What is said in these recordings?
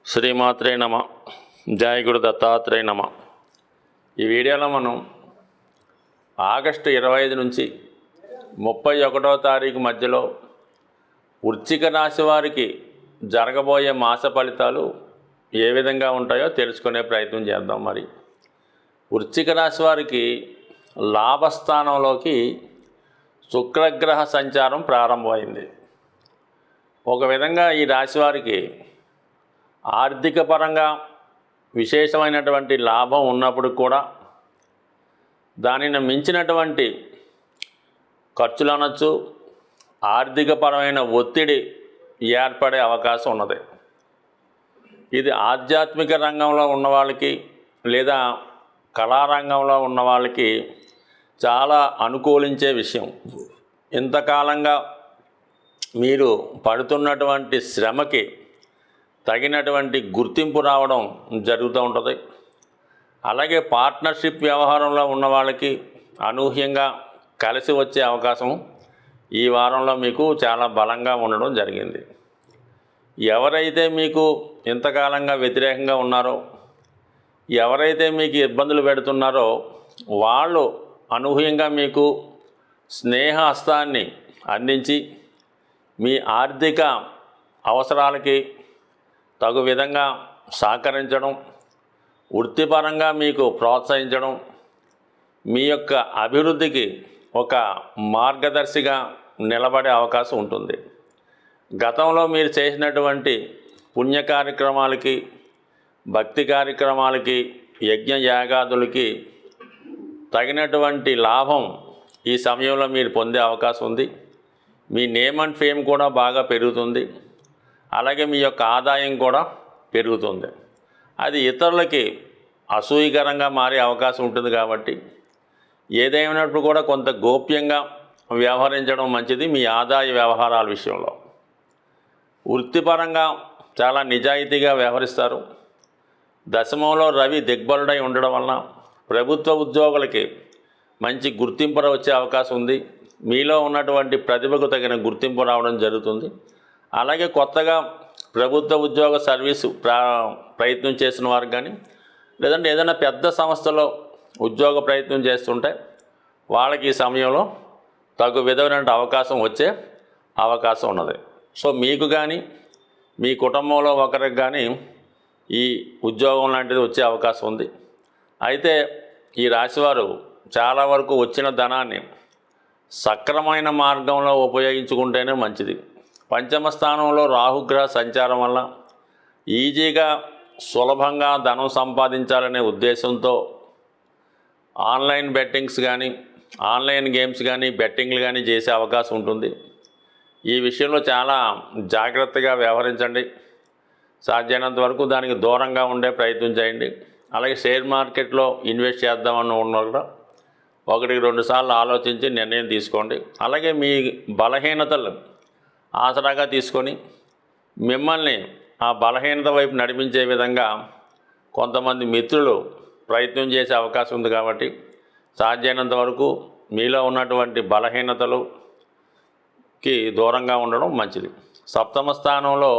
శ్రీమాత్రే నమ. జయ గురు దత్తాత్రేయ నమ. ఈ వీడియోలో మనం ఆగస్టు 25 నుంచి 31వ తారీఖు మధ్యలో వృశ్చిక రాశి వారికి జరగబోయే మాస ఫలితాలు ఏ విధంగా ఉంటాయో తెలుసుకునే ప్రయత్నం చేద్దాం. మరి వృశ్చిక రాశి వారికి లాభస్థానంలోకి శుక్రగ్రహ సంచారం ప్రారంభమైంది. ఒక విధంగా ఈ రాశి వారికి ఆర్థిక పరంగా విశేషమైనటువంటి లాభం ఉన్నప్పుడు కూడా దానిని మించినటువంటి ఖర్చులు అనొచ్చు, ఆర్థికపరమైన ఒత్తిడి ఏర్పడే అవకాశం ఉన్నది. ఇది ఆధ్యాత్మిక రంగంలో ఉన్న వాళ్ళకి లేదా కళారంగంలో ఉన్న వాళ్ళకి చాలా అనుకూలించే విషయం. ఇంతకాలంగా మీరు పడుతున్నటువంటి శ్రమకి తగినటువంటి గుర్తింపు రావడం జరుగుతూ ఉంటుంది. అలాగే పార్ట్నర్షిప్ వ్యవహారంలో ఉన్న వాళ్ళకి అనూహ్యంగా కలిసి వచ్చే అవకాశం ఈ వారంలో మీకు చాలా బలంగా ఉండడం జరిగింది. ఎవరైతే మీకు ఇంతకాలంగా వ్యతిరేకంగా ఉన్నారో, ఎవరైతే మీకు ఇబ్బందులు పెడుతున్నారో వాళ్ళు అనూహ్యంగా మీకు స్నేహహస్తాన్ని అందించి మీ ఆర్థిక అవసరాలకి తగు విధంగా సహకరించడం, వృత్తిపరంగా మీకు ప్రోత్సహించడం, మీ యొక్క అభివృద్ధికి ఒక మార్గదర్శిగా నిలబడే అవకాశం ఉంటుంది. గతంలో మీరు చేసినటువంటి పుణ్య కార్యక్రమాలకి, భక్తి కార్యక్రమాలకి, యజ్ఞ యాగాదులకి తగినటువంటి లాభం ఈ సమయంలో మీరు పొందే అవకాశం ఉంది. మీ నేమ్ అండ్ ఫేమ్ కూడా బాగా పెరుగుతుంది. అలాగే మీ యొక్క ఆదాయం కూడా పెరుగుతుంది. అది ఇతరులకి అసూయకరంగా మారే అవకాశం ఉంటుంది. కాబట్టి ఏదైనప్పుడు కూడా కొంత గోప్యంగా వ్యవహరించడం మంచిది మీ ఆదాయ వ్యవహారాల విషయంలో. వృత్తిపరంగా చాలా నిజాయితీగా వ్యవహరిస్తారు. దశమంలో రవి దిగ్బలుడై ఉండడం వలన ప్రభుత్వ ఉద్యోగులకి మంచి గుర్తింపు వచ్చే అవకాశం ఉంది. మీలో ఉన్నటువంటి ప్రతిభకు తగిన గుర్తింపు రావడం జరుగుతుంది. అలాగే కొత్తగా ప్రభుత్వ ఉద్యోగ సర్వీసు ప్రయత్నం చేసిన వారు కానీ, లేదంటే ఏదైనా పెద్ద సంస్థలో ఉద్యోగ ప్రయత్నం చేస్తుంటే వాళ్ళకి ఈ సమయంలో తగు విధమైన అవకాశం వచ్చే అవకాశం ఉన్నది. సో మీకు కానీ మీ కుటుంబంలో ఒకరికి కానీ ఈ ఉద్యోగం లాంటిది వచ్చే అవకాశం ఉంది. అయితే ఈ రాశివారు చాలా వరకు వచ్చిన ధనాన్ని సక్రమైన మార్గంలో ఉపయోగించుకుంటేనే మంచిది. పంచమ స్థానంలో రాహుగ్రహ సంచారం వల్ల ఈజీగా సులభంగా ధనం సంపాదించాలనే ఉద్దేశంతో ఆన్లైన్ బెట్టింగ్స్ కానీ, ఆన్లైన్ గేమ్స్ కానీ, బెట్టింగ్లు కానీ చేసే అవకాశం ఉంటుంది. ఈ విషయంలో చాలా జాగ్రత్తగా వ్యవహరించండి. సాధ్యమైనంత వరకు దానికి దూరంగా ఉండే ప్రయత్నం చేయండి. అలాగే షేర్ మార్కెట్లో ఇన్వెస్ట్ చేద్దామని ఉన్న కూడా 1-2 సార్లు ఆలోచించి నిర్ణయం తీసుకోండి. అలాగే మీ బలహీనతలు ఆసరాగా తీసుకొని మిమ్మల్ని ఆ బలహీనత వైపు నడిపించే విధంగా కొంతమంది మిత్రులు ప్రయత్నం చేసే అవకాశం ఉంది. కాబట్టి సాధ్యమైనంత వరకు మీలో ఉన్నటువంటి బలహీనతలుకి దూరంగా ఉండడం మంచిది. సప్తమ స్థానంలో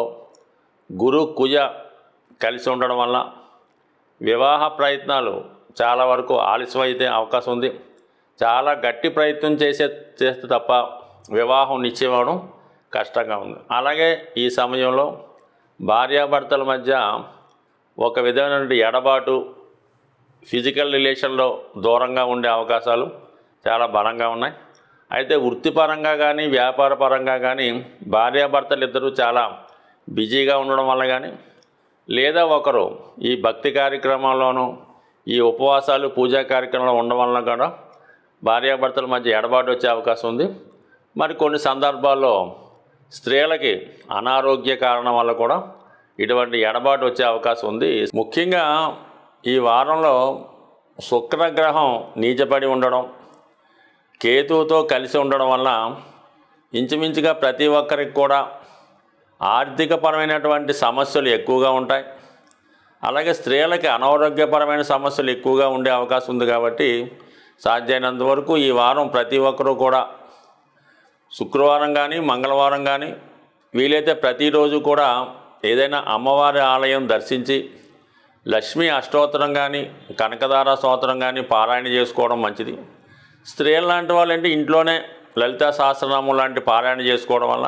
గురు కుజ కలిసి ఉండడం వల్ల వివాహ ప్రయత్నాలు చాలా వరకు ఆలస్యం అయితే అవకాశం ఉంది. చాలా గట్టి ప్రయత్నం చేస్తే తప్ప వివాహం నిశ్చయం అవడం కష్టంగా ఉంది. అలాగే ఈ సమయంలో భార్యాభర్తల మధ్య ఒక విధమైన ఎడబాటు, ఫిజికల్ రిలేషన్లో దూరంగా ఉండే అవకాశాలు చాలా బలంగా ఉన్నాయి. అయితే వృత్తిపరంగా కానీ వ్యాపార పరంగా కానీ భార్యాభర్తలు ఇద్దరూ చాలా బిజీగా ఉండడం వల్ల కానీ, లేదా ఒకరు ఈ భక్తి కార్యక్రమాల్లోనూ ఈ ఉపవాసాలు పూజా కార్యక్రమంలో ఉండడం వలన కూడా భార్యాభర్తల మధ్య ఎడబాటు వచ్చే అవకాశం ఉంది. మరి కొన్ని సందర్భాల్లో స్త్రీలకి అనారోగ్య కారణం వల్ల కూడా ఇటువంటి ఎడబాటు వచ్చే అవకాశం ఉంది. ముఖ్యంగా ఈ వారంలో శుక్రగ్రహం నీచపడి ఉండడం, కేతువుతో కలిసి ఉండడం వల్ల ఇంచుమించుగా ప్రతి ఒక్కరికి కూడా ఆర్థికపరమైనటువంటి సమస్యలు ఎక్కువగా ఉంటాయి. అలాగే స్త్రీలకి అనారోగ్యపరమైన సమస్యలు ఎక్కువగా ఉండే అవకాశం ఉంది. కాబట్టి సాధ్యమైనంత వరకు ఈ వారం ప్రతి ఒక్కరూ కూడా శుక్రవారం కానీ, మంగళవారం కానీ, వీలైతే ప్రతిరోజు కూడా ఏదైనా అమ్మవారి ఆలయం దర్శించి లక్ష్మీ అష్టోత్తరం కానీ కనకదార స్తోత్రం కానీ పారాయణ చేసుకోవడం మంచిది. స్త్రీలు లాంటి వాళ్ళంటే ఇంట్లోనే లలితా సహస్రనామం లాంటి పారాయణ చేసుకోవడం వల్ల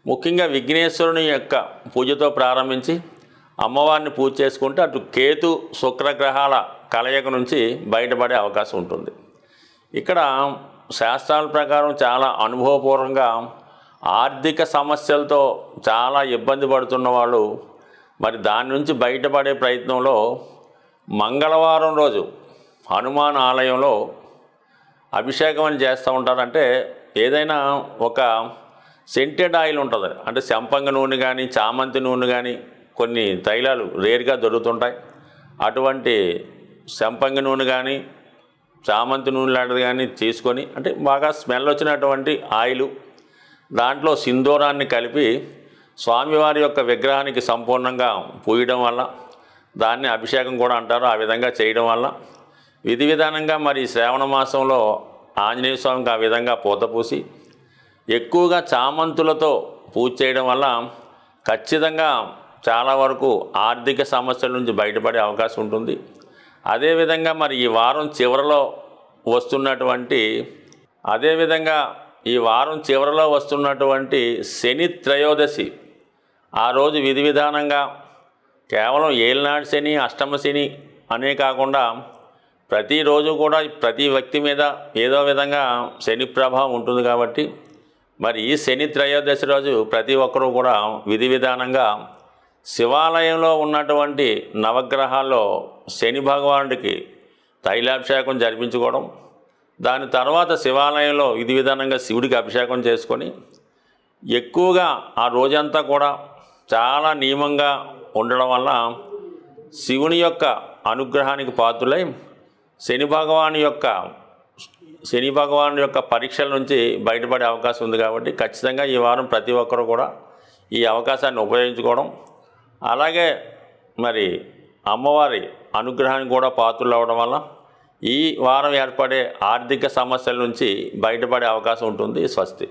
ముఖ్యంగా విఘ్నేశ్వరుని యొక్క పూజతో ప్రారంభించి అమ్మవారిని పూజ చేసుకుంటే అటు కేతు శుక్రగ్రహాల కలయిక నుంచి బయటపడే అవకాశం ఉంటుంది. ఇక్కడ శాస్త్రాల ప్రకారం చాలా అనుభవపూర్వకంగా ఆర్థిక సమస్యలతో చాలా ఇబ్బంది పడుతున్న వాళ్ళు మరి దాని నుంచి బయటపడే ప్రయత్నంలో మంగళవారం రోజు హనుమాన్ ఆలయంలో అభిషేకం అని చేస్తూ ఉంటారంటే ఏదైనా ఒక సెంటెడ్ ఆయిల్ ఉంటుంది, అంటే సంపంగి నూనె కానీ చామంతి నూనె కానీ కొన్ని తైలాలు రేర్గా దొరుకుతుంటాయి. అటువంటి సంపంగి నూనె కానీ చామంతి నూనె లాంటిది కానీ తీసుకొని అంటే బాగా స్మెల్ వచ్చినటువంటి ఆయిలు దాంట్లో సింధూరాన్ని కలిపి స్వామివారి యొక్క విగ్రహానికి సంపూర్ణంగా పూయడం వల్ల దాన్ని అభిషేకం కూడా అంటారు. ఆ విధంగా చేయడం వల్ల విధి విధానంగా మరి శ్రావణ మాసంలో ఆంజనేయ స్వామికి ఆ విధంగా పూత పూసి ఎక్కువగా చామంతులతో పూజ చేయడం వల్ల ఖచ్చితంగా చాలా వరకు ఆర్థిక సమస్యల నుంచి బయటపడే అవకాశం ఉంటుంది. అదేవిధంగా మరి ఈ వారం చివరిలో వస్తున్నటువంటి శని త్రయోదశి ఆ రోజు విధి విధానంగా కేవలం ఏలినాడు శని అష్టమ శని అనే కాకుండా ప్రతిరోజు కూడా ప్రతి వ్యక్తి మీద ఏదో విధంగా శని ప్రభావం ఉంటుంది. కాబట్టి మరి ఈ శని త్రయోదశి రోజు ప్రతి ఒక్కరూ కూడా విధి విధానంగా శివాలయంలో ఉన్నటువంటి నవగ్రహాల్లో శని భగవానుడికి తైలాభిషేకం జరిపించుకోవడం, దాని తర్వాత శివాలయంలో విధి విధానంగా శివుడికి అభిషేకం చేసుకొని ఎక్కువగా ఆ రోజంతా కూడా చాలా నియమంగా ఉండడం వల్ల శివుని యొక్క అనుగ్రహానికి పాత్రులై శని భగవాను యొక్క పరీక్షల నుంచి బయటపడే అవకాశం ఉంది. కాబట్టి ఖచ్చితంగా ఈ వారం ప్రతి ఒక్కరూ కూడా ఈ అవకాశాన్ని ఉపయోగించుకోవడం, అలాగే మరి అమ్మవారి అనుగ్రహానికి కూడా పాత్రలు అవ్వడం వల్ల ఈ వారం ఏర్పడే ఆర్థిక సమస్యల నుంచి బయటపడే అవకాశం ఉంటుంది. స్వస్తి.